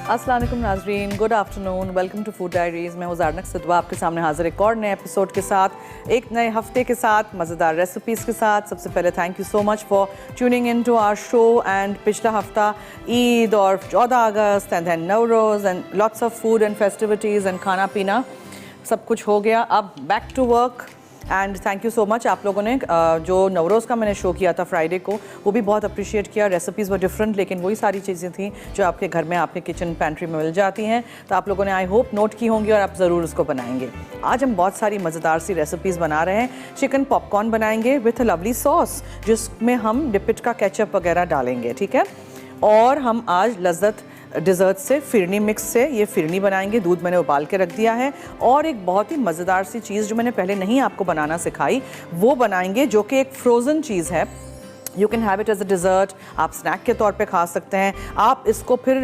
अस्सलाम वालेकुम नाज़रीन, good afternoon, welcome to food diaries. मैं हूँ ज़ारनक सिद्वा आपके सामने हाज़िर एक और नए एपिसोड के साथ, एक नए हफ्ते के साथ, मज़ेदार रेसिपीज़ के साथ। सबसे पहले thank you so much for tuning in to our show. And पिछला हफ्ता ईद और 14 अगस्त and then Navroz and lots of food and festivities and खाना पीना सब कुछ हो गया। अब back to work and thank you so much आप लोगों ने जो नवरोज़ का मैंने शो किया था फ्राइडे को, वो भी बहुत अप्रिशिएट किया। रेसिपीज़ व डिफरेंट, लेकिन वही सारी चीज़ें थी जो आपके घर में आपके किचन पेंट्री में मिल जाती हैं। तो आप लोगों ने आई होप नोट की होंगी और आप ज़रूर उसको बनाएंगे। आज हम बहुत सारी मज़ेदार सी रेसिपीज़ बना रहे हैं। चिकन पॉपकॉर्न बनाएंगे विथ अ लवली सॉस, जिसमें हम डिपिट का केचप वगैरह डालेंगे, ठीक है। और हम आज लज्जत डिज़र्ट से फिरनी मिक्स से ये फिरनी बनाएंगे। दूध मैंने उबाल के रख दिया है। और एक बहुत ही मज़ेदार सी चीज़ जो मैंने पहले नहीं आपको बनाना सिखाई, वो बनाएंगे, जो कि एक फ्रोज़न चीज़ है। You can have it as a dessert, आप स्नैक के तौर पे खा सकते हैं। आप इसको फिर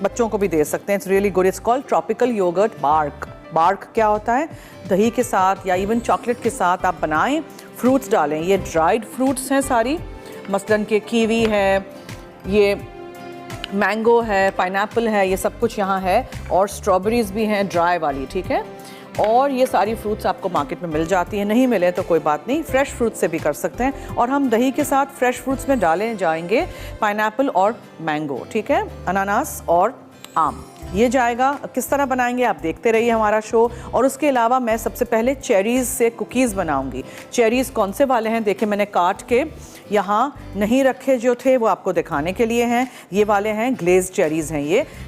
बच्चों को भी दे सकते हैं। It's really good. It's called tropical yogurt bark. Bark क्या होता है? दही के साथ या इवन चॉकलेट के साथ आप बनाएं, फ्रूट्स डालें। ये ड्राइड फ्रूट्स हैं सारी, मसलन के कीवी है, ये मैंगो है, पाइनएप्पल है, ये सब कुछ यहाँ है। और स्ट्रॉबेरीज़ भी हैं ड्राई वाली, ठीक है। और ये सारी फ्रूट्स आपको मार्केट में मिल जाती हैं। नहीं मिले तो कोई बात नहीं, फ्रेश फ्रूट से भी कर सकते हैं। और हम दही के साथ फ्रेश फ्रूट्स में डालें जाएंगे पाइनएप्पल और मैंगो, ठीक है, अनानास और आम। ये जाएगा। किस तरह बनाएंगे आप देखते रहिए हमारा शो। और उसके अलावा मैं सबसे पहले चेरीज़ से कुकीज़ बनाऊंगी। चेरीज़ कौन से वाले हैं देखिए, मैंने काट के यहाँ नहीं रखे, जो थे वो आपको दिखाने के लिए हैं। ये वाले हैं ग्लेज़ चेरीज़ हैं।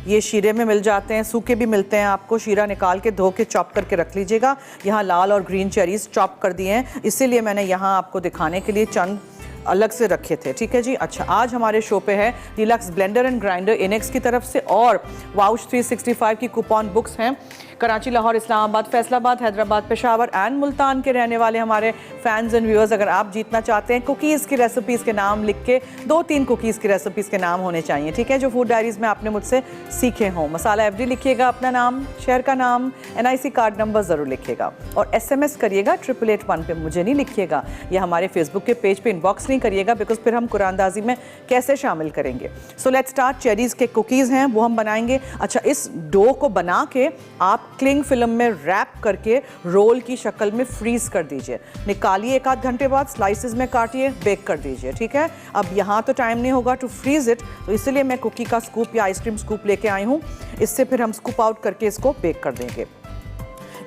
ये शीरे में मिल जाते हैं, सूखे भी मिलते हैं। आपको शीरा निकाल के धो के चॉप करके रख लीजिएगा। यहाँ लाल और ग्रीन चेरीज़ चॉप कर दिए हैं, इसीलिए मैंने यहाँ आपको दिखाने के लिए चंद अलग से रखे थे, ठीक है जी। अच्छा, आज हमारे शो पे है डिलक्स ब्लेंडर एंड ग्राइंडर इनेक्स की तरफ से, और वाउच 365 की कूपन बुक्स हैं। कराची, लाहौर, इस्लामाबाद, फैसलाबाद, हैदराबाद, पेशावर एंड मुल्तान के रहने वाले हमारे फैंस एंड व्यूअर्स, अगर आप जीतना चाहते हैं कुकीज़ की रेसिपीज़ के नाम लिख के, 2-3 कुकीज़ की रेसिपीज़ के नाम होने चाहिए, ठीक है, जो फूड डायरीज़ में आपने मुझसे सीखे हों। मसाला एफडी लिखिएगा, अपना नाम, शहर का नाम, NIC कार्ड नंबर ज़रूर लिखिएगा। और SMS करिएगा 8881 पे, मुझे नहीं लिखिएगा। या हमारे फेसबुक के पेज पे इनबॉक्स नहीं करिएगा, बिकॉज फिर हम कुरानदाजी में कैसे शामिल करेंगे। So let's start. चेरीज़ के कुकीज़ हैं, वो हम बनाएंगे। अच्छा, इस डो को बना के आप क्लिंग फिल्म में रैप करके रोल की शक्ल में फ्रीज कर दीजिए। निकालिए 1-8 घंटे बाद, स्लाइसेस में काटिए, बेक कर दीजिए, ठीक है। अब यहाँ तो टाइम नहीं होगा टू फ्रीज इट, तो इसलिए मैं कुकी का स्कूप या आइसक्रीम स्कूप लेके आई हूँ। इससे फिर हम स्कूप आउट करके इसको बेक कर देंगे।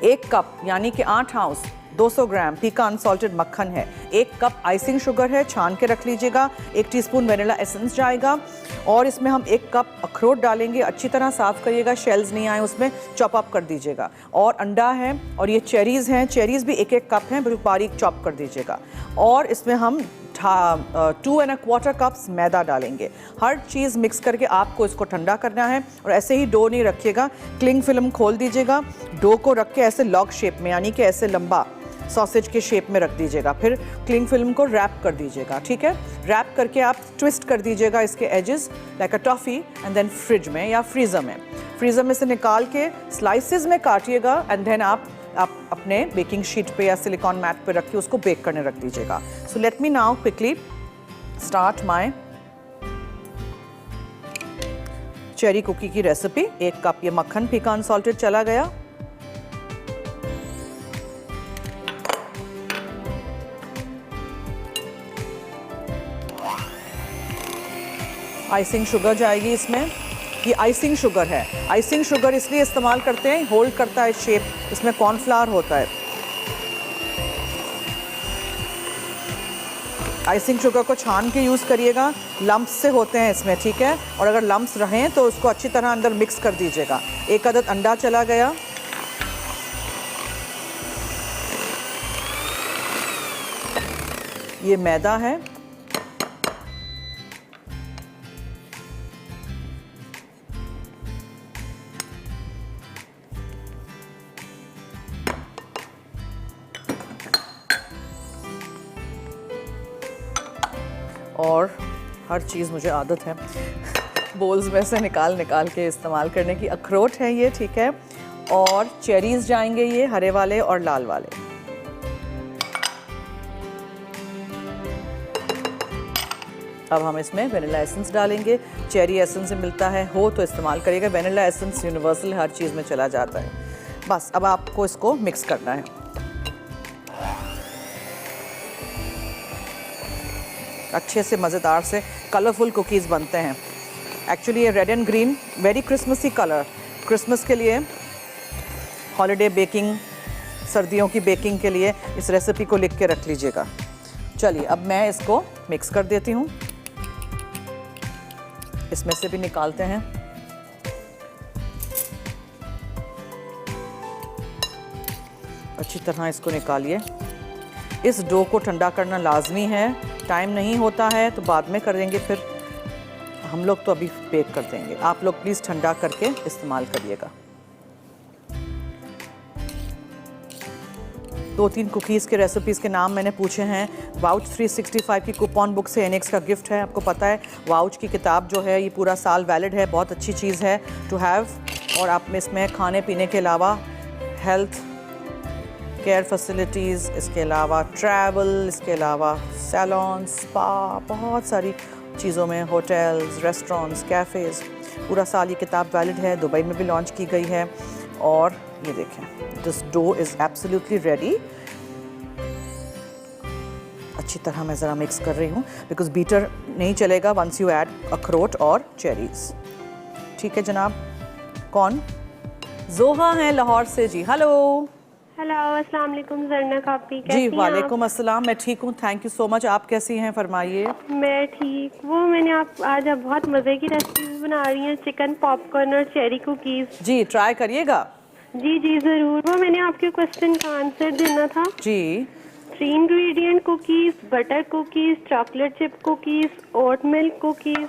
1 कप यानी कि 8 आउंस 200 ग्राम फीका अनसॉल्टेड मक्खन है। 1 कप आइसिंग शुगर है, छान के रख लीजिएगा। 1 टीस्पून वेनिला एसेंस जाएगा। और इसमें हम 1 कप अखरोट डालेंगे। अच्छी तरह साफ़ करिएगा, शेल्स नहीं आए उसमें, चॉप अप कर दीजिएगा। और अंडा है, और ये चेरीज़ हैं, चेरीज़ भी 1-1 कप हैं, बिल्कुल बारीक चॉप कर दीजिएगा। और इसमें हम 2¼ कप्स मैदा डालेंगे। हर चीज़ मिक्स करके आपको इसको ठंडा करना है। और ऐसे ही डो नहीं रखिएगा, क्लिंग फिल्म खोल दीजिएगा, डो को रख के ऐसे लॉग शेप में, यानी कि ऐसे लंबा सॉसेज के शेप में रख दीजिएगा। फिर क्लिंग फिल्म को रैप कर दीजिएगा, ठीक है। रैप करके आप ट्विस्ट कर दीजिएगा इसके edges like a toffee, and then fridge में या फ्रीज़र में से निकाल के स्लाइसेस में काटिएगा। एंड देन आप अपने बेकिंग शीट पे या सिलिकॉन मैट पे रख के उसको बेक करने रख दीजिएगा। So let me now quickly start my cherry cookie की रेसिपी। 1 कप ये मक्खन फीका अनसॉल्टेड चला गया। आइसिंग शुगर जाएगी इसमें। ये आइसिंग शुगर है। आइसिंग शुगर इसलिए इस्तेमाल करते हैं, होल्ड करता है शेप, इसमें कॉर्नफ्लावर होता है। आइसिंग शुगर को छान के यूज़ करिएगा, लम्प्स से होते हैं इसमें, ठीक है। और अगर लम्प्स रहें तो उसको अच्छी तरह अंदर मिक्स कर दीजिएगा। 1 अदद अंडा चला गया। ये मैदा है। और हर चीज़ मुझे आदत है बोल्स में से निकाल के इस्तेमाल करने की। अखरोट है ये, ठीक है। और चेरीज़ जाएंगे, ये हरे वाले और लाल वाले। अब हम इसमें वेनिला एसेंस डालेंगे। चेरी एसेंस से मिलता है, हो तो इस्तेमाल करिएगा। वेनिला एसेंस यूनिवर्सल हर चीज़ में चला जाता है। बस अब आपको इसको मिक्स करना है। अच्छे से मज़ेदार से कलरफुल कुकीज़ बनते हैं। एक्चुअली ये red and green very Christmassy colour, Christmas के लिए, हॉलीडे बेकिंग, सर्दियों की बेकिंग के लिए इस रेसिपी को लिख के रख लीजिएगा। चलिए अब मैं इसको मिक्स कर देती हूँ। इसमें से भी निकालते हैं। अच्छी तरह इसको निकालिए। इस डो को ठंडा करना लाजमी है। टाइम नहीं होता है तो बाद में करेंगे, फिर हम लोग तो अभी बेक कर देंगे। आप लोग प्लीज़ ठंडा करके इस्तेमाल करिएगा। 2-3 कुकीज़ के रेसिपीज़ के नाम मैंने पूछे हैं। वाउच 365 की कूपन बुक से एनेक्स का गिफ्ट है। आपको पता है वाउच की किताब जो है ये पूरा साल वैलिड है, बहुत अच्छी चीज़ है टू हैव। और आप में इसमें खाने पीने के अलावा हेल्थ केयर फैसिलिटीज़, इसके अलावा ट्रैवल, इसके अलावा सैलून, स्पा, बहुत सारी चीज़ों में, होटल्स, रेस्टोरेंट्स, कैफ़ेज़, पूरा साल ये किताब वैलिड है। दुबई में भी लॉन्च की गई है। और ये देखें, this dough is absolutely ready. अच्छी तरह मैं ज़रा मिक्स कर रही हूँ बिकॉज बीटर नहीं चलेगा वंस यू ऐड अखरोट और चेरीज़। ठीक है जनाब। कौन? जोहा हैं लाहौर से जी। हेलो। हेलो, अस्सलाम वालेकुम ज़रनक, आप कैसी हैं? जी वालेकुम अस्सलाम, मैं ठीक हूँ, थैंक यू सो मच। आप कैसी हैं, फरमाइए। मैं ठीक। वो मैंने आज आप बहुत मज़े की रेसिपी बना रही हैं, चिकन पॉपकॉर्न और चेरी कुकीज़। जी ट्राई करिएगा। जी जी ज़रूर। वो मैंने आपके क्वेश्चन का आंसर देना था। जी। 3 ingredient cookies, butter cookies, chocolate chip cookies, oat milk cookies,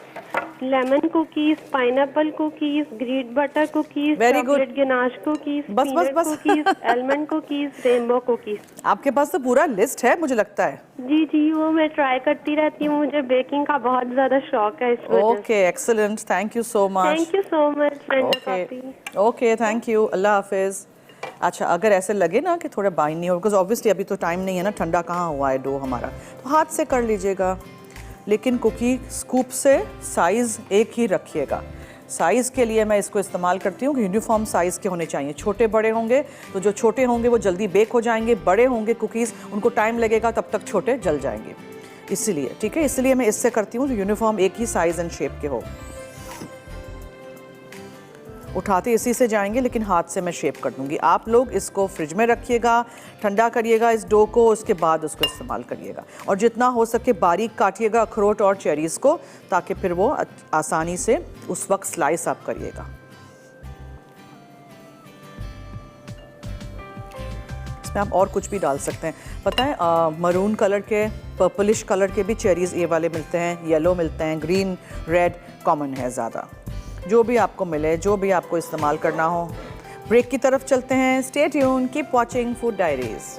lemon cookies, pineapple cookies, greet butter cookies, chocolate ganache cookies, बस बस बस cookies, almond cookies, rainbow cookies. आपके पास तो पूरा लिस्ट है मुझे लगता है। जी जी, वो मैं ट्राई करती रहती हूँ, मुझे बेकिंग का बहुत ज़्यादा शौक है इस वजह से। Okay excellent, thank you so much. Thank you so much. Okay thank you, Allah हाफिज़। अच्छा अगर ऐसे लगे ना कि थोड़ा बाइंड नहीं हो, बिकॉज ऑब्वियसली अभी तो टाइम नहीं है ना, ठंडा कहाँ हुआ है डो हमारा, तो हाथ से कर लीजिएगा। लेकिन कुकी स्कूप से साइज़ एक ही रखिएगा। साइज़ के लिए मैं इसको इस्तेमाल करती हूँ कि यूनिफॉर्म साइज़ के होने चाहिए। छोटे बड़े होंगे तो जो छोटे होंगे वो जल्दी बेक हो जाएंगे, बड़े होंगे कुकीज़ उनको टाइम लगेगा, तब तक छोटे जल जाएंगे। इसीलिए ठीक है, इसलिए मैं इससे करती हूँ तो यूनिफॉर्म एक ही साइज़ एंड शेप के हो। उठाते इसी से जाएंगे लेकिन हाथ से मैं शेप कर दूंगी। आप लोग इसको फ्रिज में रखिएगा, ठंडा करिएगा इस डो को, उसके बाद उसको इस्तेमाल करिएगा। और जितना हो सके बारीक काटिएगा अखरोट और चेरीज़ को, ताकि फिर वो आसानी से उस वक्त स्लाइस आप करिएगा। इसमें आप और कुछ भी डाल सकते हैं। पता है मरून कलर के, पर्पलिश कलर के भी चेरीज़ ये वाले मिलते हैं, येलो मिलते हैं, ग्रीन रेड कॉमन है ज़्यादा। जो भी आपको मिले, जो भी आपको इस्तेमाल करना हो। ब्रेक की तरफ चलते हैं। Stay tune, keep watching food diaries.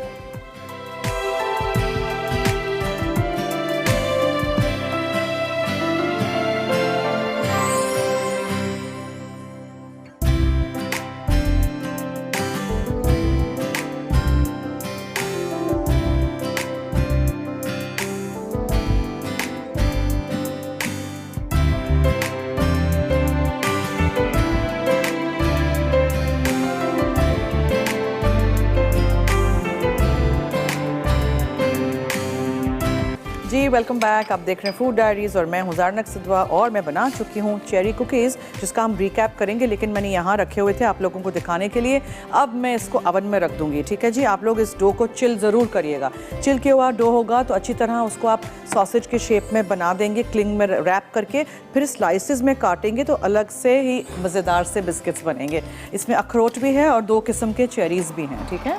जी वेलकम बैक। आप देख रहे हैं फूड डायरीज़ और मैं हूं ज़रनक सिद्वा और मैं बना चुकी हूं चेरी कुकीज़, जिसका हम रिकैप करेंगे, लेकिन मैंने यहाँ रखे हुए थे आप लोगों को दिखाने के लिए। अब मैं इसको अवन में रख दूंगी। ठीक है जी। आप लोग इस डो को चिल ज़रूर करिएगा। चिल किया हुआ डो होगा तो अच्छी तरह उसको आप सॉसेज के शेप में बना देंगे, क्लिंग में रैप करके, फिर स्लाइसिस में काटेंगे तो अलग से ही मज़ेदार से बिस्किट्स बनेंगे। इसमें अखरोट भी है और 2 किस्म के चेरीज़ भी हैं। ठीक है।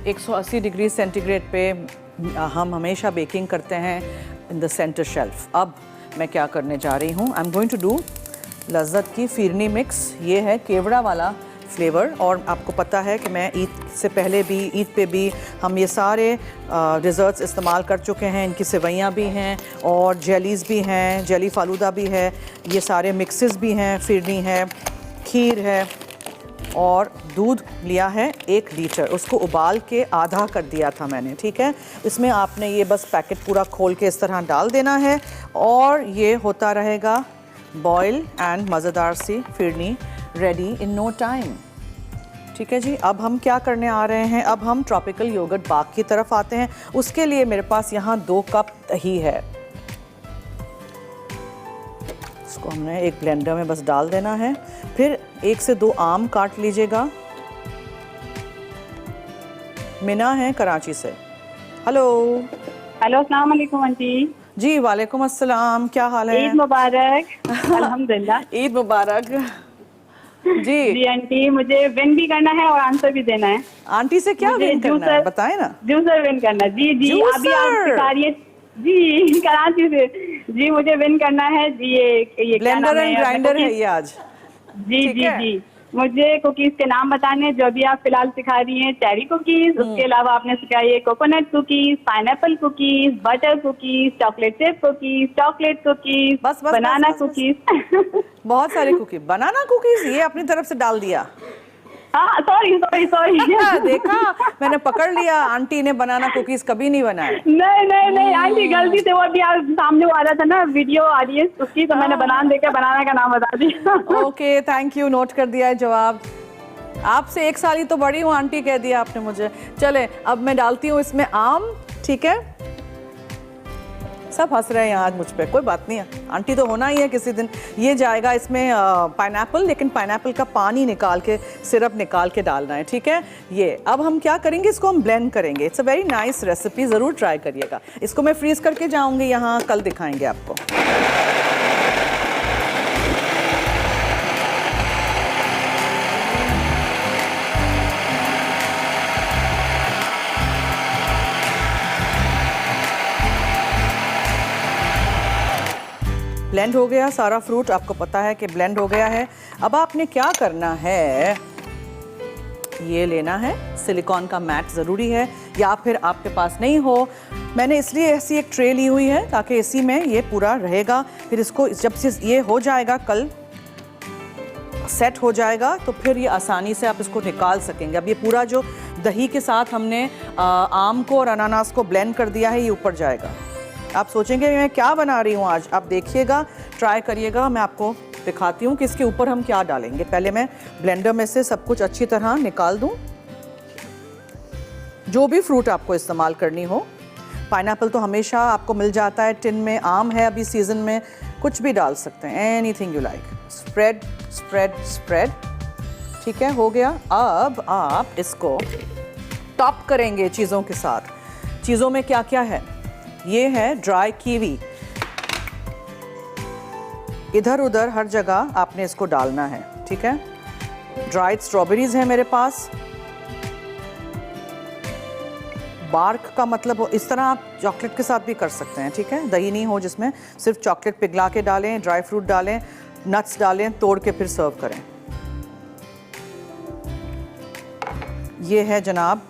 एक 180 डिग्री सेंटीग्रेड पे हम हमेशा बेकिंग करते हैं इन द सेंटर शेल्फ। अब मैं क्या करने जा रही हूँ, I am going to do लज्जत की फिरनी मिक्स। ये है केवड़ा वाला फ्लेवर। और आपको पता है कि मैं ईद से पहले भी, ईद पे भी हम ये सारे डिज़र्ट्स इस्तेमाल कर चुके हैं। इनकी सेवइयाँ भी हैं और जेलीज़ भी हैं, जेली फालूदा भी है, ये सारे मिक्सेस भी हैं, फिरनी है, खीर है और दूध लिया है 1 लीटर, उसको उबाल के आधा कर दिया था मैंने, ठीक है। इसमें आपने ये बस पैकेट पूरा खोल के इस तरह डाल देना है और ये होता रहेगा बॉयल एंड मज़ेदार सी phirni ready in no time, ठीक है जी। अब हम क्या करने आ रहे हैं, अब हम ट्रॉपिकल योगर्ट बाग की तरफ आते हैं। उसके लिए मेरे पास यहाँ 2 कप दही है, इसको हमने एक ब्लेंडर में बस डाल देना है। फिर 1 से 2 आम काट लीजिएगा। मिना है कराची से। हेलो। हेलो, अस्सलाम वालेकुम आंटी। जी वालेकुम अस्सलाम, क्या हाल है? ईद मुबारक। अल्हम्दुलिल्लाह। ईद मुबारक जी। जी आंटी, मुझे विन भी करना है और आंसर भी देना है। आंटी से क्या विन करना है बताएं ना। जूसर विन करना है। जी जी, अभी आप सिखा रही है जी कराची से। जी मुझे विन करना है जी। ये ब्लेंडर एंड ग्राइंडर है ये आज। जी जी जी, मुझे कुकीज के नाम बताने जो भी आप फिलहाल सिखा रही हैं। चेरी कुकीज, उसके अलावा आपने सिखाई है coconut cookies, pineapple cookies, butter cookies, chocolate chip cookies, chocolate cookies, banana cookies. बहुत सारे कुकीज। बनाना कुकीज ये अपनी तरफ से डाल दिया। हाँ सॉरी सॉरी सॉरी। देखा, मैंने पकड़ लिया, आंटी ने बनाना कुकीज कभी नहीं बनाए। नहीं नहीं नहीं आंटी, गलती से वो अभी आप सामने आ रहा था ना, वीडियो आ रही है उसकी, तो मैंने बनाना का नाम बता दिया। ओके थैंक यू, नोट कर दिया है जवाब। आपसे 1 साल ही तो बड़ी हूँ, आंटी कह दिया आपने मुझे। चले अब मैं डालती हूँ इसमें आम, ठीक है। सब हंस रहे हैं यहाँ आज मुझ पे, कोई बात नहीं है, आंटी तो होना ही है किसी दिन। ये जाएगा इसमें पाइनएप्पल, लेकिन पाइनएप्पल का पानी निकाल के, सिरप निकाल के डालना है, ठीक है। ये अब हम क्या करेंगे, इसको हम ब्लेंड करेंगे। It's a very nice recipe, ज़रूर ट्राई करिएगा। इसको मैं फ्रीज करके जाऊँगी यहाँ, कल दिखाएंगे आपको। ब्लेंड हो गया सारा फ्रूट, आपको पता है कि ब्लेंड हो गया है। अब आपने क्या करना है, ये लेना है सिलिकॉन का मैट, ज़रूरी है, या फिर आपके पास नहीं हो, मैंने इसलिए ऐसी एक ट्रे ली हुई है ताकि इसी में ये पूरा रहेगा। फिर इसको जब से ये हो जाएगा, कल सेट हो जाएगा, तो फिर ये आसानी से आप इसको निकाल सकेंगे। अब ये पूरा जो दही के साथ हमने आम को और अनानास को ब्लेंड कर दिया है, ये ऊपर जाएगा। आप सोचेंगे मैं क्या बना रही हूँ आज, आप देखिएगा, ट्राई करिएगा। मैं आपको दिखाती हूँ कि इसके ऊपर हम क्या डालेंगे। पहले मैं ब्लेंडर में से सब कुछ अच्छी तरह निकाल दूँ। जो भी फ्रूट आपको इस्तेमाल करनी हो, पाइनएप्पल तो हमेशा आपको मिल जाता है टिन में, आम है अभी सीज़न में, कुछ भी डाल सकते हैं, anything you like. Spread spread spread, ठीक है, हो गया। अब आप इसको टॉप करेंगे चीज़ों के साथ। चीज़ों में क्या क्या है, ये है ड्राई कीवी, इधर उधर हर जगह आपने इसको डालना है, ठीक है। ड्राइड स्ट्रॉबेरीज है मेरे पास। बार्क का मतलब इस तरह आप चॉकलेट के साथ भी कर सकते हैं, ठीक है। दही नहीं हो जिसमें, सिर्फ चॉकलेट पिघला के डालें, ड्राई फ्रूट डालें, नट्स डालें, तोड़ के फिर सर्व करें। ये है जनाब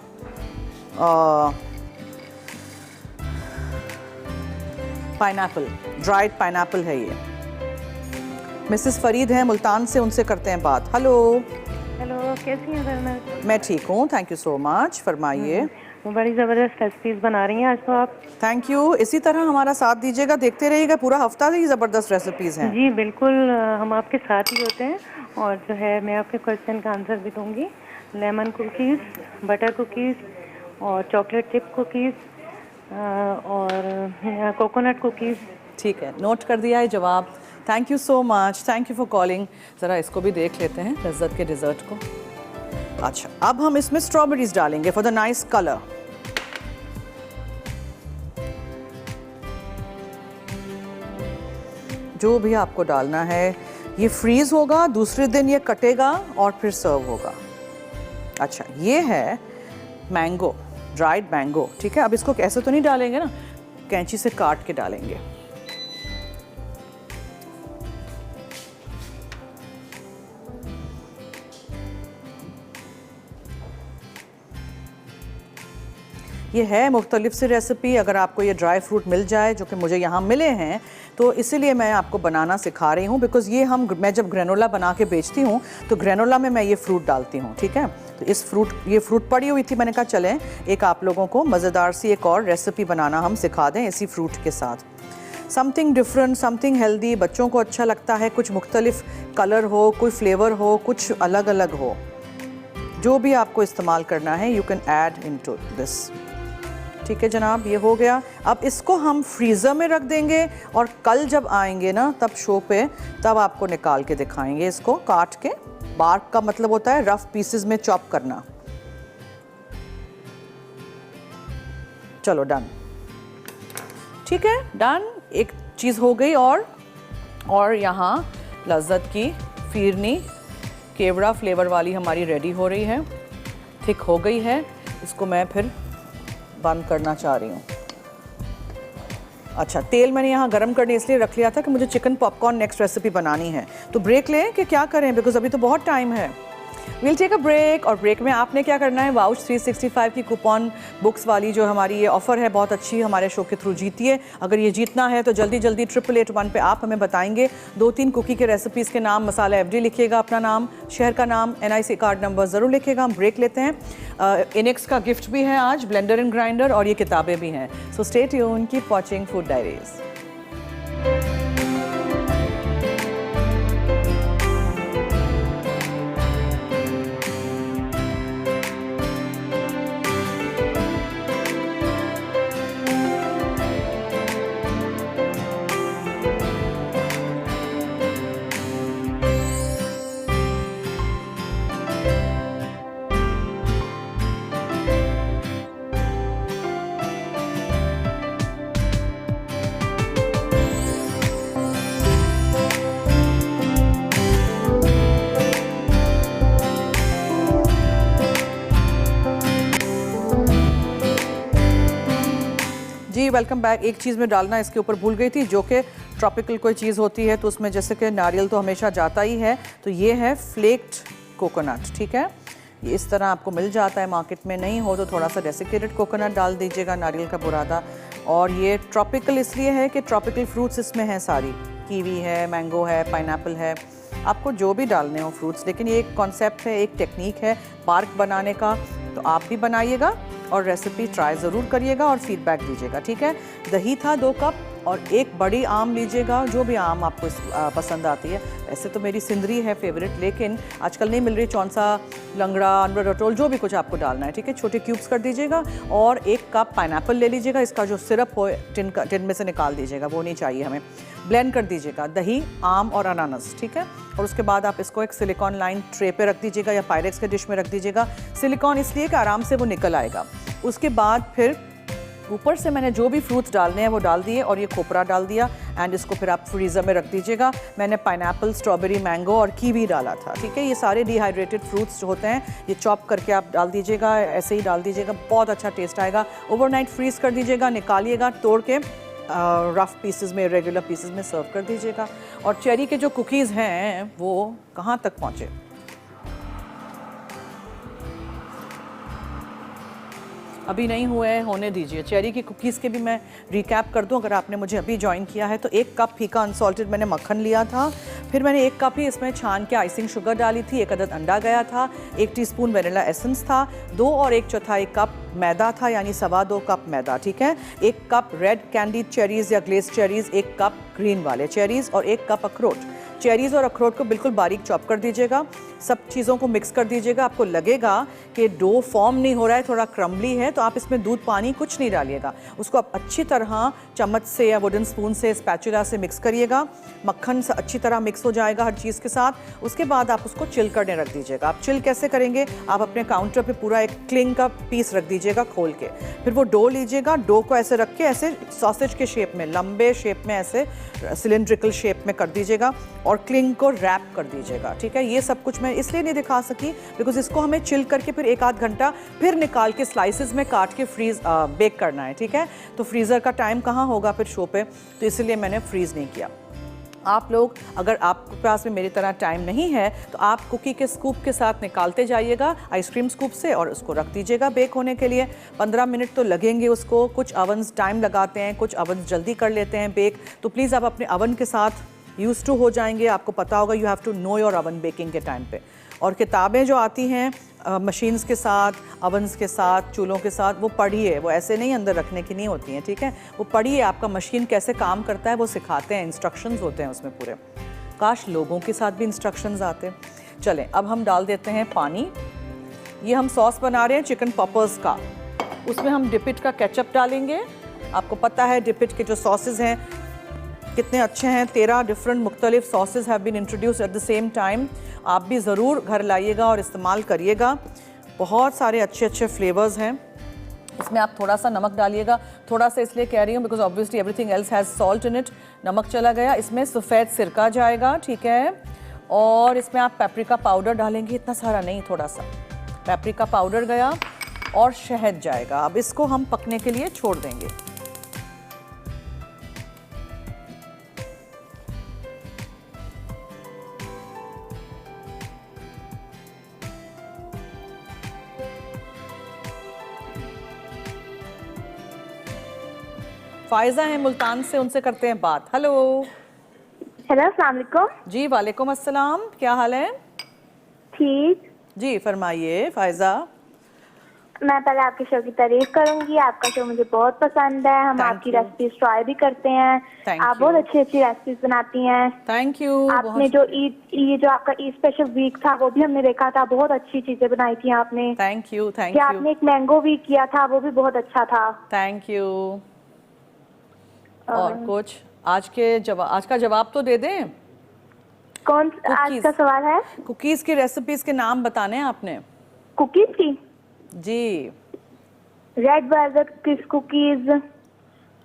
पाइनएप्पल, ड्राइड पाइनएप्पल है ये। मिसेस फरीद हैं मुल्तान से, उनसे करते हैं बात। हेलो। हेलो, कैसी हैं सर? मैं ठीक हूँ, थैंक यू सो मच। फरमाइए। बड़ी ज़बरदस्त रेसिपीज़ बना रही हैं आज तो आप। थैंक यू, इसी तरह हमारा साथ दीजिएगा, देखते रहिएगा, पूरा हफ्ता ही ज़बरदस्त रेसिपीज़ हैं। जी बिल्कुल, हम आपके साथ ही होते हैं। और जो है मैं आपके क्वेश्चन का आंसर भी दूंगी। लेमन कुकीज़, बटर कुकीज़ और चॉकलेट चिप कुकीज़ और कोकोनट कुकीज़। ठीक है, नोट कर दिया है जवाब। Thank you so much, thank you for calling. ज़रा इसको भी देख लेते हैं, लज्जत के डिज़र्ट को। अच्छा, अब हम इसमें स्ट्रॉबेरीज डालेंगे फॉर द नाइस कलर। जो भी आपको डालना है, ये फ्रीज होगा, दूसरे दिन ये कटेगा और फिर सर्व होगा। अच्छा, ये है मैंगो, ड्राइड मैंगो, ठीक है। अब इसको ऐसे तो नहीं डालेंगे ना, कैंची से काट के डालेंगे। ये है मुख्तलिफ सी रेसिपी। अगर आपको ये ड्राई फ्रूट मिल जाए, जो कि मुझे यहाँ मिले हैं, तो इसीलिए मैं आपको बनाना सिखा रही हूँ। बिकॉज़ ये मैं जब ग्रेनोला बना के बेचती हूँ तो ग्रेनोला में मैं ये फ्रूट डालती हूँ, ठीक है। तो ये फ्रूट पड़ी हुई थी, मैंने कहा चलें एक आप लोगों को मज़ेदार सी एक और रेसिपी बनाना हम सिखा दें इसी फ्रूट के साथ। समथिंग डिफरेंट, समथिंग हेल्दी, बच्चों को अच्छा लगता है, कुछ मुख्तलिफ कलर हो, कोई फ्लेवर हो, कुछ अलग अलग हो, जो भी आपको इस्तेमाल करना है you can add into this. ठीक है जनाब, ये हो गया। अब इसको हम फ्रीज़र में रख देंगे और कल जब आएंगे ना तब शो पे, तब आपको निकाल के दिखाएंगे इसको काट के। बार्क का मतलब होता है रफ पीसेस में चॉप करना। चलो डन, ठीक है डन। एक चीज़ हो गई और यहाँ लज्जत की फिरनी केवड़ा फ्लेवर वाली हमारी रेडी हो रही है, थिक हो गई है। इसको मैं फिर बंद करना चाह रही हूँ। अच्छा, तेल मैंने यहाँ गरम करने इसलिए रख लिया था कि मुझे चिकन पॉपकॉर्न नेक्स्ट रेसिपी बनानी है। तो ब्रेक लें कि क्या करें, बिकॉज अभी तो बहुत टाइम है। Will take a break. और ब्रेक में आपने क्या करना है, वाउच 365 की कूपन बुक्स वाली जो हमारी ये ऑफ़र है बहुत अच्छी, हमारे शो के थ्रू जीतिए। अगर ये जीतना है तो जल्दी जल्दी 8881 पे आप हमें बताएंगे 2-3 कुकी के रेसिपीज़ के नाम, मसाला FD लिखिएगा, अपना नाम, शहर का नाम, NIC कार्ड नंबर ज़रूर लिखिएगा। हम ब्रेक लेते हैं। इनेक्स का गिफ्ट भी है आज, ब्लेंडर एंड ग्राइंडर, और ये किताबें भी हैं। So stay tune, keep watching food diaries. जी वेलकम बैक। एक चीज़ में डालना इसके ऊपर भूल गई थी, जो कि ट्रॉपिकल कोई चीज़ होती है तो उसमें जैसे कि नारियल तो हमेशा जाता ही है, तो ये है फ्लेक्ड कोकोनट। ठीक है, ये इस तरह आपको मिल जाता है मार्केट में, नहीं हो तो थोड़ा सा डेसिकेटेड कोकोनट डाल दीजिएगा, नारियल का बुरादा। और ये ट्रॉपिकल इसलिए है कि ट्रॉपिकल फ्रूट्स इसमें हैं सारी, कीवी है, मैंगो है, पाइनएप्पल है, आपको जो भी डालने हो फ्रूट्स। लेकिन ये एक कॉन्सेप्ट है, एक टेक्निक है पार्क बनाने का, तो आप भी बनाइएगा और रेसिपी ट्राई ज़रूर करिएगा और फीडबैक दीजिएगा। ठीक है, दही था 2 कप और एक बड़ी आम लीजिएगा, जो भी आम आपको पसंद आती है। वैसे तो मेरी सिंदरी है फेवरेट, लेकिन आजकल नहीं मिल रही, चौंसा, लंगड़ा, अनवर रटोल, जो भी कुछ आपको डालना है। ठीक है, छोटे क्यूब्स कर दीजिएगा। और 1 कप पाइनएप्पल ले लीजिएगा, इसका जो सिरप हो टिन में से निकाल दीजिएगा, वो नहीं चाहिए हमें। ब्लेंड कर दीजिएगा दही, आम और अनानास। ठीक है, और उसके बाद आप इसको एक सिलिकॉन लाइन ट्रे पे रख दीजिएगा या पायरेक्स के डिश में रख दीजिएगा। सिलिकॉन इसलिए कि आराम से वो निकल आएगा। उसके बाद फिर ऊपर से मैंने जो भी फ्रूट्स डालने हैं वो डाल दिए और ये खोपरा डाल दिया, एंड इसको फिर आप फ्रीज़र में रख दीजिएगा। मैंने पाइनएप्पल, स्ट्रॉबेरी, मैंगो और कीवी डाला था। ठीक है, ये सारे डिहाइड्रेटेड फ्रूट्स जो होते हैं, ये चॉप करके आप डाल दीजिएगा, ऐसे ही डाल दीजिएगा, बहुत अच्छा टेस्ट आएगा। ओवरनाइट फ्रीज़ कर दीजिएगा, निकालिएगा, तोड़ के रफ़ पीसेस में, रेगुलर पीसेस में सर्व कर दीजिएगा। और चेरी के जो कुकीज़ हैं वो कहाँ तक पहुँचे, अभी नहीं हुए हैं, होने दीजिए। चेरी की कुकीज़ के भी मैं रिकैप कर दूं, अगर आपने मुझे अभी ज्वाइन किया है तो 1 कप फीका अनसॉल्टेड मैंने मक्खन लिया था, फिर मैंने 1 कप ही इसमें छान के आइसिंग शुगर डाली थी, 1 अदद अंडा गया था, 1 टीस्पून वनीला एसेंस था, 2 और 1/4 कप मैदा था, यानी 2.25 कप मैदा। ठीक है, 1 कप रेड कैंडीड चेरीज़ या ग्लेज चेरीज़, 1 कप ग्रीन वाले चेरीज़ और 1 कप अखरोट। चेरीज़ और अखरोट को बिल्कुल बारीक चॉप कर दीजिएगा, सब चीज़ों को मिक्स कर दीजिएगा। आपको लगेगा कि डो फॉर्म नहीं हो रहा है, थोड़ा क्रम्बली है, तो आप इसमें दूध, पानी कुछ नहीं डालिएगा, उसको आप अच्छी तरह चम्मच से या वुडन स्पून से, स्पैचुला से मिक्स करिएगा। मक्खन से अच्छी तरह मिक्स हो जाएगा हर चीज़ के साथ। उसके बाद आप उसको चिल करने रख दीजिएगा। आप चिल कैसे करेंगे, आप अपने काउंटर पे पूरा एक क्लिंग का पीस रख दीजिएगा खोल के, फिर वो डो लीजिएगा, डो को ऐसे रख के ऐसे सॉसेज के शेप में, लंबे शेप में, ऐसे सिलेंड्रिकल शेप में कर दीजिएगा और क्लिंग को रैप कर दीजिएगा। ठीक है, ये सब कुछ मैं इसलिए नहीं दिखा सकी बिकॉज इसको हमें चिल करके फिर 1-8 घंटा फिर निकाल के स्लाइसेस में काट के बेक करना है। ठीक है, तो फ्रीज़र का टाइम कहाँ होगा फिर शो पे, तो इसलिए मैंने फ्रीज़ नहीं किया। आप लोग, अगर आपके पास में मेरी तरह टाइम नहीं है तो आप कुकी के स्कूप के साथ निकालते जाइएगा आइसक्रीम स्कूप से और उसको रख दीजिएगा बेक होने के लिए। 15 मिनट तो लगेंगे उसको। कुछ अवन्स टाइम लगाते हैं, कुछ अवन्स जल्दी कर लेते हैं बेक, तो प्लीज़ आप अपने अवन के साथ यूज टू हो जाएंगे। आपको पता होगा, you have to know your oven baking के टाइम पे। और किताबें जो आती हैं मशीन्स के साथ, अवन्स के साथ, चूल्हों के साथ, वो पढ़िए, वो ऐसे नहीं अंदर रखने की नहीं होती हैं, ठीक है। वो पढ़िए, आपका मशीन कैसे काम करता है वो सिखाते हैं, इंस्ट्रक्शंस होते हैं उसमें पूरे। काश लोगों के साथ भी इंस्ट्रक्शंस आते। चलें, अब हम डाल देते हैं पानी। ये हम सॉस बना रहे हैं चिकन पॉपर्स का। उसमें हम डिपिट का केचप डालेंगे। आपको पता है डिपिट के जो सॉसेज हैं कितने अच्छे हैं। 13 डिफरेंट मुख्तलिफ sausage have been introduce at the same time. आप भी ज़रूर घर लाइएगा और इस्तेमाल करिएगा। बहुत सारे अच्छे अच्छे फ्लेवर्स हैं। इसमें आप थोड़ा सा नमक डालिएगा, थोड़ा सा इसलिए कह रही हूँ because obviously everything else has salt in it. नमक चला गया, इसमें सफ़ेद सिरका जाएगा, ठीक है। और इसमें आप पेपरिका पाउडर डालेंगे, इतना सारा नहीं, थोड़ा सा पेपरिका पाउडर गया और शहद जाएगा। अब इसको हम पकने के लिए छोड़ देंगे। फायजा है मुल्तान से, उनसे करते हैं बात। हेलो। हेलो, अस्सलाम वालेकुम। जी वालेकुम अस्सलाम, क्या हाल है? ठीक। जी फरमाइए फायजा। मैं पहले आपके शो की तारीफ करूंगी। आपका शो मुझे बहुत पसंद है। हम आपकी रेसिपीज ट्राई भी करते हैं। आप बहुत अच्छी अच्छी रेसिपीज बनाती हैं। Thank you. आपने जो ये जो आपका ईद स्पेशल वीक था वो भी हमने देखा था, बहुत अच्छी चीजें बनाई थी आपने। Thank you. Thank you. You. आपने एक मैंगो वीक किया था, वो भी बहुत अच्छा था। Thank you. और कुछ आज का जवाब तो दे दें। कौन आज का सवाल है? कुकीज की रेसिपीज के नाम बताने हैं आपने। कुकीज की? जी, रेड वेलवेट कुकीज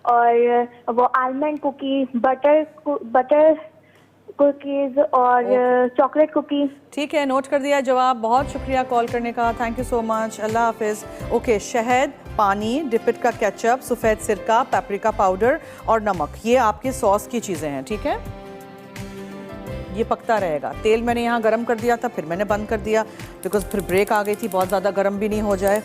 और वो आलमंड कुकीज, बटर कुकीज और चॉकलेट कुकीज। ठीक है, नोट कर दिया जवाब। बहुत शुक्रिया कॉल करने का, थैंक यू सो मच, अल्लाह हाफिज़। ओके, शहद, पानी, डिपिट का केचप, सफ़ेद सिरका, पेपरिका पाउडर और नमक, ये आपकी सॉस की चीज़ें हैं, ठीक है। ये पकता रहेगा। तेल मैंने यहाँ गरम कर दिया था, फिर मैंने बंद कर दिया बिकॉज फिर ब्रेक आ गई थी, बहुत ज़्यादा गरम भी नहीं हो जाए।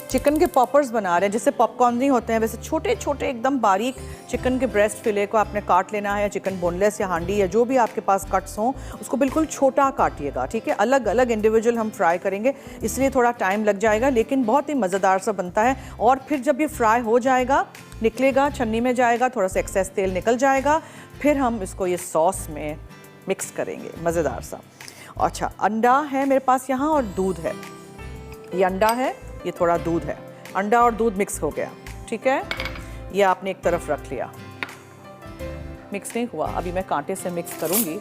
चिकन के पॉपर्स बना रहे हैं, जैसे पॉपकॉर्न नहीं होते हैं वैसे छोटे छोटे एकदम बारीक चिकन के ब्रेस्ट फिले को आपने काट लेना है, या चिकन बोनलेस या हांडी या जो भी आपके पास कट्स हों उसको बिल्कुल छोटा काटिएगा, ठीक है। अलग अलग इंडिविजुअल हम फ्राई करेंगे, इसलिए थोड़ा टाइम लग जाएगा, लेकिन बहुत ही मज़ेदार सा बनता है। और फिर जब ये फ्राई हो जाएगा, निकलेगा, छन्नी में जाएगा, थोड़ा सा एक्सेस तेल निकल जाएगा, फिर हम इसको ये सॉस में मिक्स करेंगे, मज़ेदार सा। अच्छा, अंडा है मेरे पास यहाँ और दूध है। ये अंडा है, ये थोड़ा दूध है। अंडा और दूध मिक्स हो गया, ठीक है। ये आपने एक तरफ रख लिया। मिक्स नहीं हुआ, अभी मैं कांटे से मिक्स करूँगी।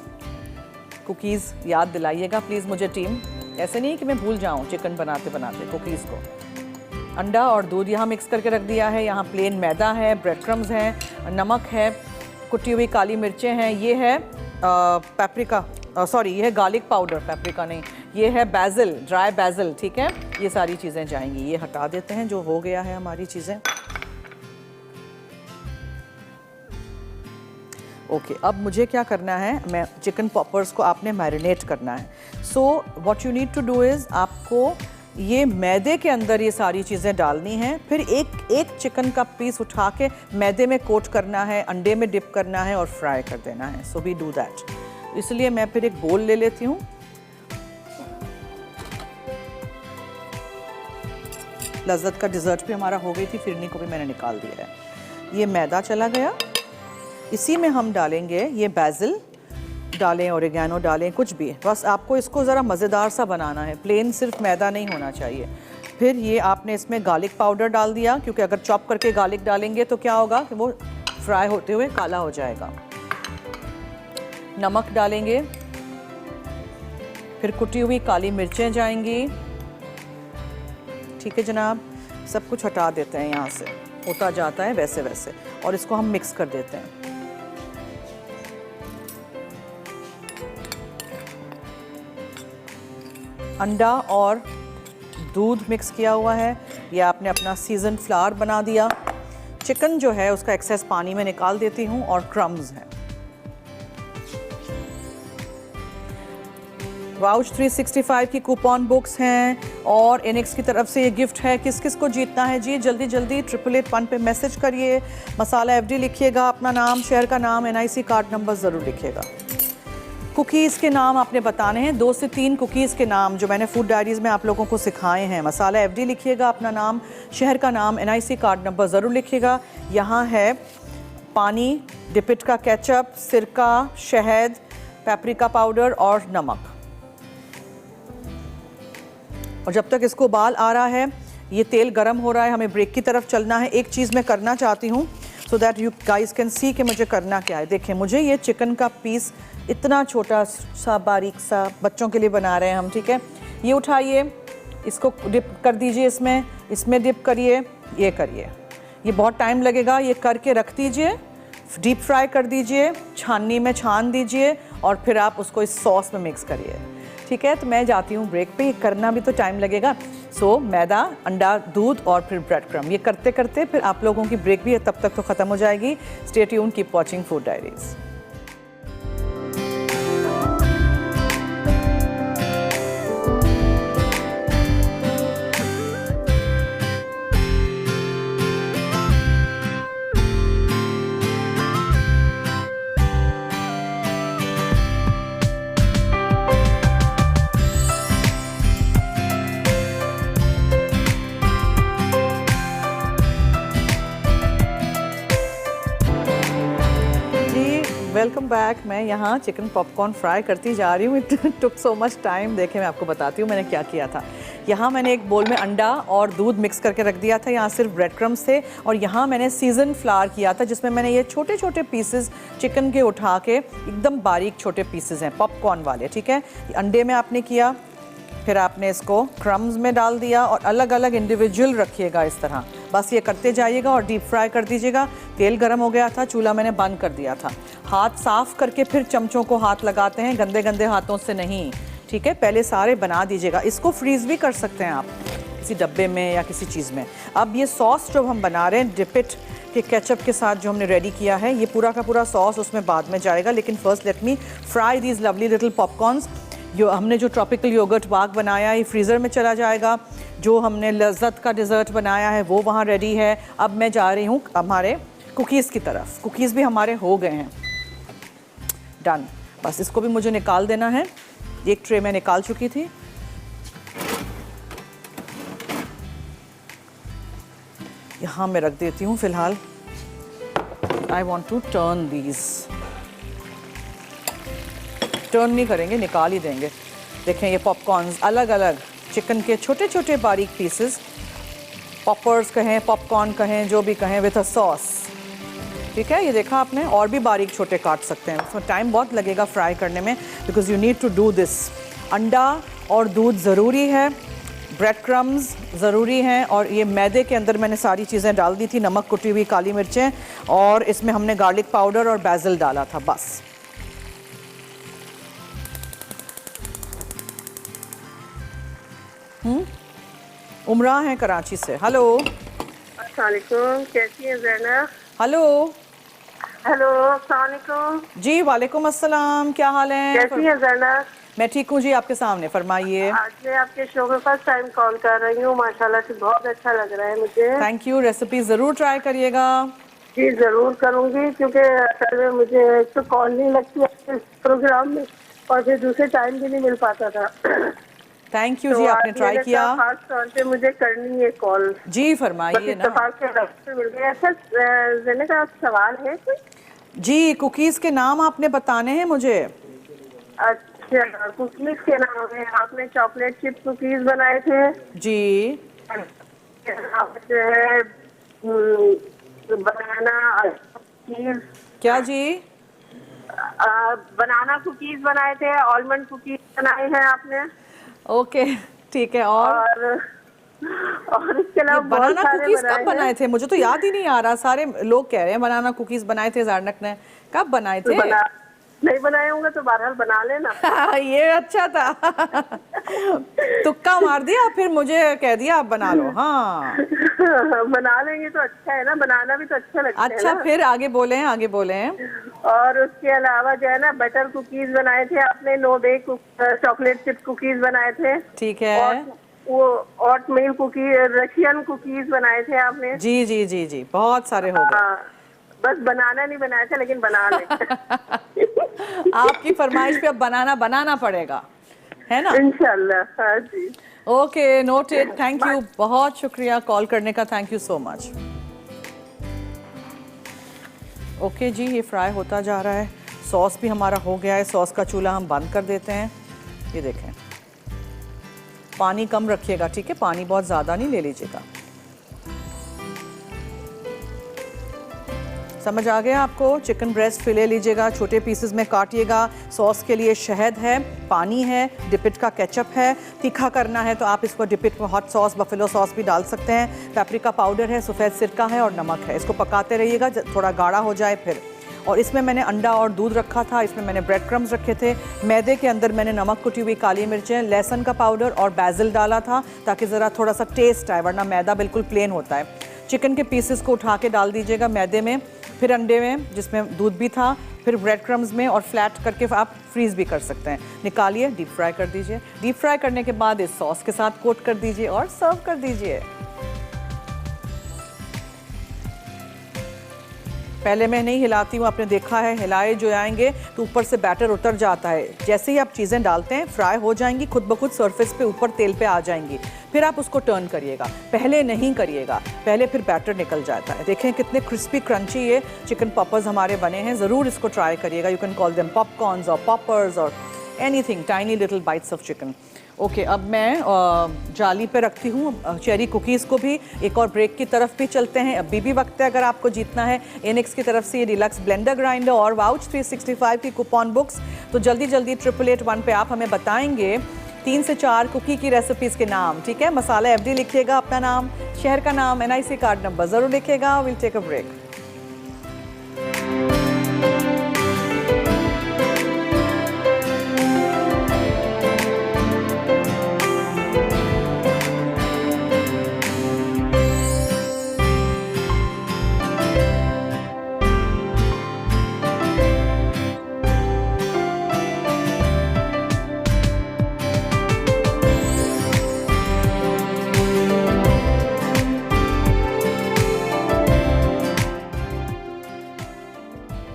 कुकीज़ याद दिलाइएगा प्लीज़ मुझे टीम, ऐसे नहीं कि मैं भूल जाऊँ चिकन बनाते बनाते कुकीज़ को। अंडा और दूध यहाँ मिक्स करके रख दिया है। यहाँ प्लेन मैदा है, ब्रेड क्रम्स हैं, नमक है, कुटी हुई काली मिर्चें हैं, ये है पेपरिका, सॉरी ये है गार्लिक पाउडर, पेपरिका नहीं, ये है बैजिल, ड्राई बैजिल, ठीक है। ये सारी चीज़ें जाएंगी। ये हटा देते हैं जो हो गया है हमारी चीज़ें। ओके, अब मुझे क्या करना है, मैं चिकन पॉपर्स को आपने मैरिनेट करना है। So what you need to do is, आपको ये मैदे के अंदर ये सारी चीज़ें डालनी हैं, फिर एक चिकन का पीस उठा के मैदे में कोट करना है, अंडे में डिप करना है और फ्राई कर देना है। So we do that. इसलिए मैं फिर एक बोल ले लेती हूँ। लज्जत का डिज़र्ट भी हमारा हो गई थी, फिरनी को भी मैंने निकाल दिया है। ये मैदा चला गया, इसी में हम डालेंगे ये बैजिल डालें, ओरिगैनो डालें, कुछ भी, बस आपको इसको ज़रा मज़ेदार सा बनाना है, प्लेन सिर्फ मैदा नहीं होना चाहिए। फिर ये आपने इसमें गार्लिक पाउडर डाल दिया, क्योंकि अगर चॉप करके गार्लिक डालेंगे तो क्या होगा कि वो फ्राई होते हुए काला हो जाएगा। नमक डालेंगे, फिर कुटी हुई काली मिर्चें जाएंगी, ठीक है जनाब। सब कुछ हटा देते हैं, यहाँ से होता जाता है वैसे वैसे, और इसको हम मिक्स कर देते हैं। अंडा और दूध मिक्स किया हुआ है, ये आपने अपना सीजन फ्लावर बना दिया। चिकन जो है उसका एक्सेस पानी में निकाल देती हूँ, और क्रम्स हैं, वाउच 365 की कूपन बुक्स हैं और इनिक्स की तरफ से ये गिफ्ट है। किस किस को जीतना है जी? जल्दी जल्दी 8881 पे मैसेज करिए, मसाला FD लिखिएगा, अपना नाम, शहर का नाम, NIC कार्ड नंबर ज़रूर लिखिएगा। कुकीज़ के नाम आपने बताने हैं, 2 से 3 कुकीज़ के नाम जो मैंने फूड डायरीज़ में आप लोगों को सिखाए हैं। मसाला FD लिखिएगा, अपना नाम, शहर का नाम, NIC कार्ड नंबर ज़रूर लिखिएगा। यहाँ है पानी, डिपिट का केचप, सिरका, शहद, पेपरिका पाउडर और नमक। और जब तक इसको उबाल आ रहा है, ये तेल गरम हो रहा है, हमें ब्रेक की तरफ चलना है। एक चीज़ मैं करना चाहती हूँ so that you guys can see कि मुझे करना क्या है। देखें, मुझे ये चिकन का पीस इतना छोटा सा बारीक सा बच्चों के लिए बना रहे हैं हम, ठीक है। ये उठाइए, इसको डिप कर दीजिए, इसमें डिप करिए, ये करिए। ये बहुत टाइम लगेगा, ये करके रख दीजिए, डीप फ्राई कर दीजिए, छाननी में छान दीजिए और फिर आप उसको इस सॉस में मिक्स करिए, ठीक है। तो मैं जाती हूँ ब्रेक पे, ये करना भी तो टाइम लगेगा। सो मैदा, अंडा, दूध और फिर ब्रेड क्रम, ये करते करते फिर आप लोगों की ब्रेक भी तब तक तो ख़त्म हो जाएगी। Stay tuned, keep watching food diaries. Welcome back. मैं यहाँ चिकन पॉपकॉर्न फ्राई करती जा रही हूँ। It took so much time. देखें, मैं आपको बताती हूँ मैंने क्या किया था। यहाँ मैंने एक बोल में अंडा और दूध मिक्स करके रख दिया था, यहाँ सिर्फ ब्रेड क्रम्स थे। और यहाँ मैंने सीजन फ्लावर किया था जिसमें मैंने ये छोटे छोटे पीसेस चिकन के उठा के, एकदम बारीक छोटे पीसेस हैं पॉपकॉर्न वाले, ठीक है। अंडे में आपने किया, फिर आपने इसको क्रम्स में डाल दिया और अलग अलग इंडिविजुअल रखिएगा इस तरह। बस ये करते जाइएगा और डीप फ्राई कर दीजिएगा। तेल गरम हो गया था, चूल्हा मैंने बंद कर दिया था। हाथ साफ़ करके फिर चमचों को हाथ लगाते हैं, गंदे गंदे हाथों से नहीं, ठीक है। पहले सारे बना दीजिएगा। इसको फ्रीज़ भी कर सकते हैं आप किसी डब्बे में या किसी चीज़ में। अब ये सॉस जो हम बना रहे हैं डिपिट के केचप के साथ जो हमने रेडी किया है, ये पूरा का पूरा सॉस उसमें बाद में जाएगा। लेकिन first let me fry these lovely little popcorns. जो हमने जो ट्रॉपिकल योगर्ट बाग बनाया है, ये फ्रीज़र में चला जाएगा। जो हमने लज़्ज़त का डिज़र्ट बनाया है वो वहाँ रेडी है। अब मैं जा रही हूँ हमारे कुकीज़ की तरफ। कुकीज़ भी हमारे हो गए हैं, डन। बस इसको भी मुझे निकाल देना है। एक ट्रे में निकाल चुकी थी। यहाँ मैं रख देती हूँ फ़िलहाल। I want to turn these. Turn नहीं करेंगे, निकाल ही देंगे। देखें, ये पॉपकॉर्न्स अलग अलग चिकन के छोटे छोटे बारीक पीसेस, पॉपर्स कहें, पॉपकॉर्न कहें, जो भी कहें, विथ अ सॉस, ठीक है। ये देखा आपने, और भी बारीक छोटे काट सकते हैं। उसमें टाइम बहुत लगेगा फ्राई करने में, because you need to do this. अंडा और दूध ज़रूरी है, ब्रेड क्रम्स ज़रूरी हैं, और ये मैदे के अंदर मैंने सारी चीज़ें डाल दी थी, नमक, कुटी हुई काली मिर्चें, और इसमें हमने गार्लिक पाउडर और बैजिल डाला था, बस। उमरा है कराची से। हेलो, अस्सलाम वालेकुम, कैसी हैं ज़ैनब? हेलो हेलो, अस्सलाम वालेकुम जी। वालेकुम अस्सलाम, क्या हाल है? कैसी हैं ज़ैनब? मैं ठीक हूँ जी, आपके सामने फरमाइए। आज मैं आपके शो में फर्स्ट टाइम कॉल कर रही हूँ, माशाल्लाह से बहुत अच्छा लग रहा है मुझे। Thank you. रेसिपी ज़रूर ट्राई करिएगा। जी ज़रूर करूँगी, क्योंकि असल में मुझे तो कॉल नहीं लगती इस प्रोग्राम में, और फिर दूसरे टाइम भी नहीं मिल पाता था। थैंक यू जी, आपने ट्राई किया। खास तौर पे मुझे करनी है कॉल जी, फरमाइए ना। मिल गया। अच्छा ज़ैनब, आप सवाल है कोई? जी, कुकीज़ के नाम आपने बताने हैं मुझे। अच्छा, कुकीज़ के नाम है। आपने चॉकलेट चिप कुकीज़ बनाए थे जी। जो है बनाना कुकीज़, क्या जी? बनाना कुकीज़ बनाए थे, आलमंड कुकीज़ बनाए हैं आपने। ओके, ठीक है। और इसके अलावा बनाना कुकीज़ कब बनाए थे? मुझे तो याद ही नहीं आ रहा। सारे लोग कह रहे हैं बनाना कुकीज़ बनाए थे ज़ारनक ने। कब बनाए थे? नहीं बनाए होंगे तो बहरहाल बना लेना। ये अच्छा था। तुक्का मार दिया, फिर मुझे कह दिया आप बना लो। हाँ बना लेंगे तो अच्छा है ना, बनाना भी तो अच्छा लगता है अच्छा ना। फिर आगे बोले हैं, आगे बोले हैं। और उसके अलावा जो है ना, बटर कुकीज बनाए थे आपने, no bake chocolate chip cookies बनाए थे। ठीक है। और वो oatmeal cookie, Russian cookies बनाए थे आपने। जी जी जी जी, बहुत सारे हो गए। बस बनाना नहीं बनाया था, लेकिन बना ले। आपकी फरमाइश पे अब बनाना पड़ेगा, है ना? इंशाल्लाह। हाँ जी। Okay, noted. थैंक यू, बहुत शुक्रिया कॉल करने का, thank you so much. Okay जी, ये फ्राई होता जा रहा है, सॉस भी हमारा हो गया है। सॉस का चूल्हा हम बंद कर देते हैं। ये देखें, पानी कम रखिएगा, ठीक है? पानी बहुत ज़्यादा नहीं ले लीजिएगा। समझ आ गया आपको? चिकन ब्रेस्ट फिले लीजिएगा, छोटे पीसेस में काटिएगा। सॉस के लिए शहद है, पानी है, डिपिट का केचप है। तीखा करना है तो आप इसको डिपिट में हॉट सॉस, बफेलो सॉस भी डाल सकते हैं। पेपरिका पाउडर है, सफ़ेद सिरका है और नमक है। इसको पकाते रहिएगा थोड़ा गाढ़ा हो जाए फिर। और इसमें मैंने अंडा और दूध रखा था, इसमें मैंने ब्रेड क्रम्स रखे थे। मैदे के अंदर मैंने नमक, कुटी हुई काली मिर्चें, लहसुन का पाउडर और बैजिल डाला था ताकि ज़रा थोड़ा सा टेस्ट आए, वरना मैदा बिल्कुल प्लेन होता है। चिकन के पीसेस को उठा के डाल दीजिएगा मैदे में, फिर अंडे में जिसमें दूध भी था, फिर ब्रेड क्रम्स में, और फ्लैट करके आप फ्रीज़ भी कर सकते हैं। निकालिए, डीप फ्राई कर दीजिए। डीप फ्राई करने के बाद इस सॉस के साथ कोट कर दीजिए और सर्व कर दीजिए। पहले मैं नहीं हिलाती हूँ, आपने देखा है, हिलाए जो आएंगे तो ऊपर से बैटर उतर जाता है। जैसे ही आप चीज़ें डालते हैं फ्राई हो जाएंगी, खुद ब खुद सरफेस पे ऊपर तेल पे आ जाएंगी। फिर आप उसको टर्न करिएगा, पहले नहीं करिएगा, पहले फिर बैटर निकल जाता है। देखें कितने क्रिस्पी क्रंची ये चिकन पॉपर्स हमारे बने हैं। ज़रूर इसको ट्राई करिएगा। You can call them popcorns और पॉपर्स और anything, tiny little bytes of chicken. Okay, अब मैं जाली पे रखती हूँ चेरी कुकीज़ को भी। एक और ब्रेक की तरफ भी चलते हैं, अभी भी वक्त है अगर आपको जीतना है। एनेक्स की तरफ से ये डिलक्स ब्लेंडर ग्राइंडर और वाउच 365 की कूपन बुक्स। तो जल्दी जल्दी 8881 पे आप हमें बताएंगे 3 से 4 कुकी की रेसिपीज़ के नाम, ठीक है? मसाला FD लिखिएगा, अपना नाम, शहर का नाम, NIC कार्ड नंबर ज़रूर लिखिएगा। Will take a break.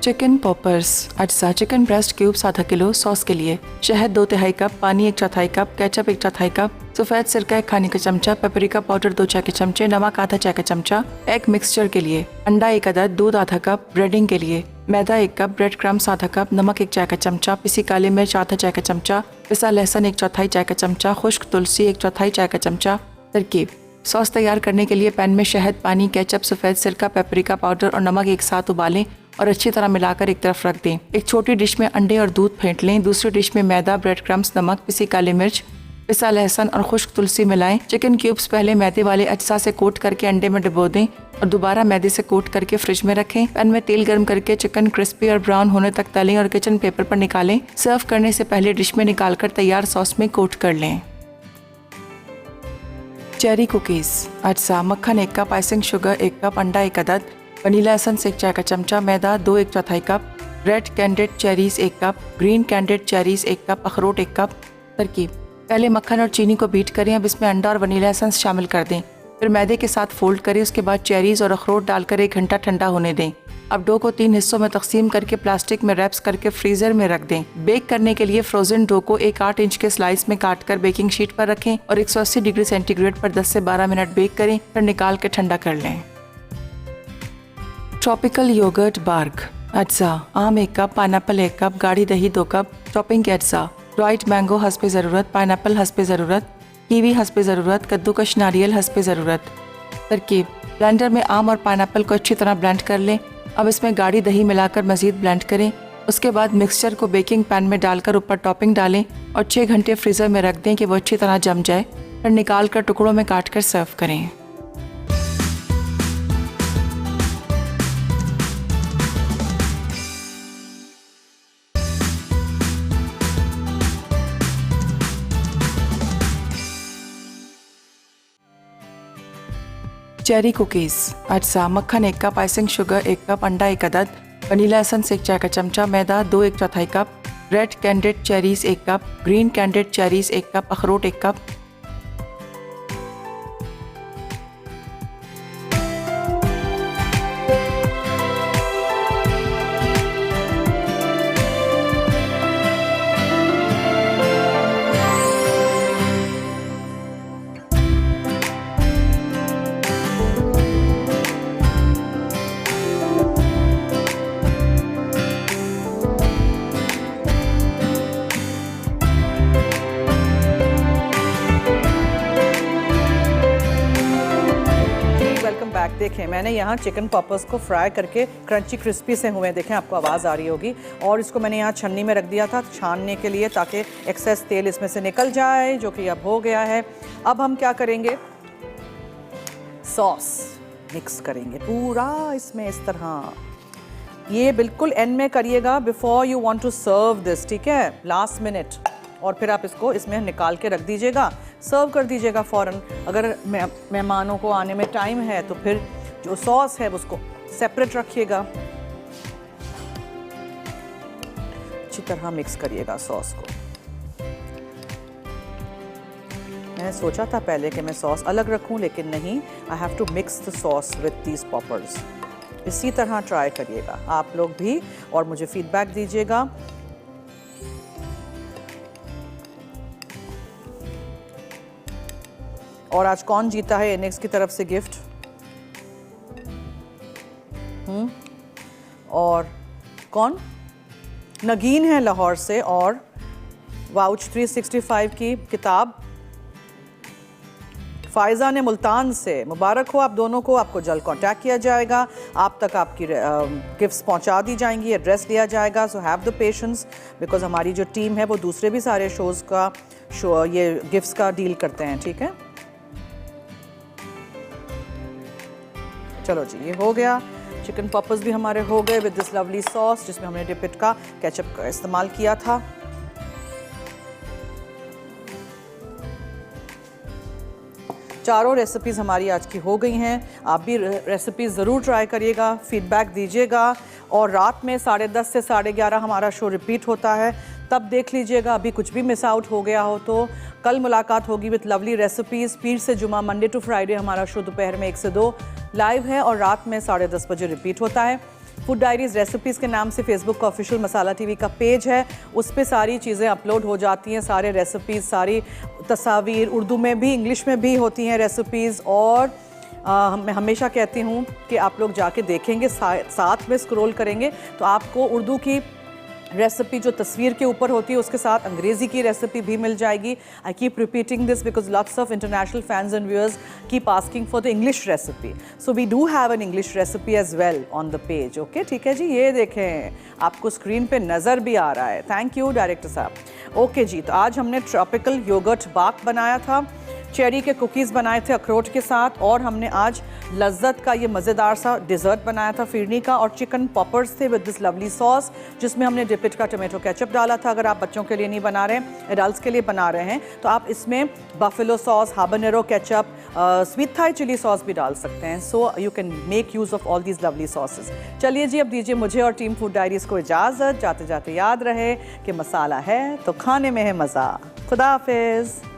Chicken poppers, अज्जा चिकन ब्रेस्ट क्यूब्स आधा किलो। सॉस के लिए शहद 2/3 कप, पानी 1/4 कप, केचप 1/4 कप, सफ़ेद सिरका 1 खाने का चमचा, पेपरिका पाउडर 2 चाय के चमचे, नमक आधा चाय का चमचा। एग मिक्सचर के लिए अंडा 1 अदद, दूध आधा कप। ब्रेडिंग के लिए मैदा 1 कप, ब्रेड क्रम्स आधा कप, नमक 1 चाय का चमचा, पिसी काली मिर्च आधा चाय का चमचा, पिसा लहसुन 1/4 चाय का चमचा, खुश्क तुलसी 1/4 चाय का चमचा। तरकीब: सॉस तैयार करने के लिए पैन में शहद, पानी, केचप, सफ़ेद सिरका, पेपरिका पाउडर और नमक एक साथ उबालें और अच्छी तरह मिलाकर एक तरफ रख दें। एक छोटी डिश में अंडे और दूध फेंट लें। दूसरी डिश में मैदा, ब्रेड क्रम्स, नमक, पिसी काली मिर्च, पिसा लहसुन और खुश्क तुलसी मिलाएं। चिकन क्यूब्स पहले मैदे वाले अज्जा से कोट करके अंडे में डुबो दें और दोबारा मैदे से कोट करके फ्रिज में रखें। पैन में तेल गर्म करके चिकन क्रिस्पी और ब्राउन होने तक तलें और किचन पेपर पर निकालें। सर्व करने से पहले डिश में निकालकर तैयार सॉस में कोट कर लें। चेरी कुकीज़, अज्जा मक्खन 1 कप, आइसिंग शुगर 1 कप, अंडा 1 अदद, वनीला एसेंस 1 चाय का चमचा, मैदा 2 1/4 cup, red candid cherries 1 cup, green candid cherries 1 cup, अखरोट 1 कप। तरकीब: पहले मक्खन और चीनी को बीट करें। अब इसमें अंडा और वनीला एसेंस शामिल कर दें। फिर मैदे के साथ फोल्ड करें। उसके बाद चेरीज़ और अखरोट डालकर 1 घंटा ठंडा होने दें। अब डो को 3 हिस्सों में तकसीम करके प्लास्टिक में रैप्स करके फ्रीजर में रख दें। बेक करने के लिए फ्रोजन डो को एक 8 इंच के स्लाइस में काटकर बेकिंग शीट पर रखें और 180 डिग्री सेंटीग्रेड पर 10 से 12 मिनट बेक करें। फिर निकाल के ठंडा कर लें। ट्रॉपिकल योगर्ट बार्क, अज्जा आम 1 कप, पाइनएप्पल 1 कप, गाढ़ी दही 2 कप, टॉपिंग के अज्जा ड्राइड मैंगो हस्बे ज़रूरत, पाइनएप्पल हस्बे ज़रूरत, कीवी हस्बे ज़रूरत, कद्दूकश नारियल हस्बे ज़रूरत। तरकीब: ब्लेंडर में आम और पाइनएप्पल को अच्छी तरह ब्लेंड कर लें। अब इसमें गाढ़ी दही मिलाकर मज़ीद ब्लेंड करें। उसके बाद मिक्सचर को बेकिंग पैन में डालकर ऊपर टॉपिंग डालें और 6 घंटे फ्रीज़र में रख दें कि वो अच्छी तरह जम जाए। फिर निकाल कर टुकड़ों में काट कर सर्व करें। Cherry cookies. अज्जा मक्खन 1 कप, आइसिंग शुगर 1 कप, अंडा 1 अदद, वनीला एसेंस 1 चाय का चमचा, मैदा 2 1/4 cup, red candid cherries 1 cup, green candid cherries 1 cup, अखरोट 1 कप। देखें मैंने यहाँ चिकन पॉपर्स को फ्राई करके क्रंची क्रिस्पी से हुए, देखें आपको आवाज़ आ रही होगी, और इसको मैंने यहाँ छन्नी में रख दिया था छानने के लिए ताकि एक्सेस तेल इसमें से निकल जाए, जो कि अब हो गया है। अब हम क्या करेंगे, सॉस मिक्स करेंगे पूरा इसमें इस तरह। ये बिल्कुल एंड में करिएगा, before you want to serve this, ठीक है, लास्ट मिनट, और फिर आप इसको इसमें निकाल के रख दीजिएगा, सर्व कर दीजिएगा फ़ौरन। अगर मेहमानों को आने में टाइम है तो फिर जो सॉस है उसको सेपरेट रखिएगा। अच्छी तरह मिक्स करिएगा सॉस को। मैंने सोचा था पहले कि मैं सॉस अलग रखूं, लेकिन नहीं, I have to mix the sauce with these poppers. इसी तरह ट्राई करिएगा आप लोग भी, और मुझे फीडबैक दीजिएगा। और आज कौन जीता है एनेक्स की तरफ से गिफ्ट? और कौन? नगीन है लाहौर से, और वाउच 365 की किताब फ़ायज़ा ने मुल्तान से। मुबारक हो आप दोनों को, आपको जल्द कांटेक्ट किया जाएगा, आप तक आपकी गिफ्ट्स पहुंचा दी जाएंगी, एड्रेस लिया जाएगा। So have the patience, because हमारी जो टीम है वो दूसरे भी सारे शोज़ का ये गिफ्ट्स का डील करते हैं, ठीक है। चलो जी, ये हो गया। चिकन पॉपर्स भी हमारे हो गए विद दिस लवली सॉस, जिसमें हमने डिपिट का केचप का इस्तेमाल किया था। चारों रेसिपीज़ हमारी आज की हो गई हैं। आप भी रेसिपीज़ ज़रूर ट्राई करिएगा, फीडबैक दीजिएगा। और रात में 10:30 से 11:30 हमारा शो रिपीट होता है, तब देख लीजिएगा। अभी कुछ भी मिस आउट हो गया हो तो कल मुलाकात होगी विद लवली रेसिपीज़। पीर से जुमा, मंडे टू फ्राइडे हमारा शो दोपहर में 1 से 2 लाइव है, और रात में 10:30 बजे रिपीट होता है। फूड डायरीज़ रेसिपीज़ के नाम से फेसबुक का ऑफिशियल मसाला टीवी का पेज है, उस पर सारी चीज़ें अपलोड हो जाती हैं, सारे रेसिपीज़, सारी तस्वीर, उर्दू में भी इंग्लिश में भी होती हैं रेसिपीज़। और मैं हमेशा कहती हूँ कि आप लोग जाके देखेंगे, साथ में स्क्रॉल करेंगे तो आपको उर्दू की रेसिपी जो तस्वीर के ऊपर होती है उसके साथ अंग्रेज़ी की रेसिपी भी मिल जाएगी। I keep repeating this because lots of international fans and viewers keep asking for the English recipe, so we do have an English recipe as well on the page. Okay, ठीक है जी, ये देखें आपको screen पे नज़र भी आ रहा है। थैंक यू डायरेक्टर साहब। ओके जी, तो आज हमने ट्रॉपिकल योगर्ट बाक बनाया था, चेरी के कुकीज़ बनाए थे अखरोट के साथ, और हमने आज लज्जत का ये मज़ेदार सा डिज़र्ट बनाया था फिरनी का, और चिकन पॉपर्स थे विद दिस लवली सॉस, जिसमें हमने डिपिट का टमाटो केचप डाला था। अगर आप बच्चों के लिए नहीं बना रहे हैं, एडल्ट्स के लिए बना रहे हैं, तो आप इसमें buffalo sauce, habanero ketchup, sweet Thai chilli sauce भी डाल सकते हैं। So you can make use of all these lovely sauces. चलिए जी, अब दीजिए मुझे और टीम फूड डायरीज़ को इजाज़त। जाते जाते याद रहे कि मसाला है तो खाने में है मज़ा। खुदा हाफिज़।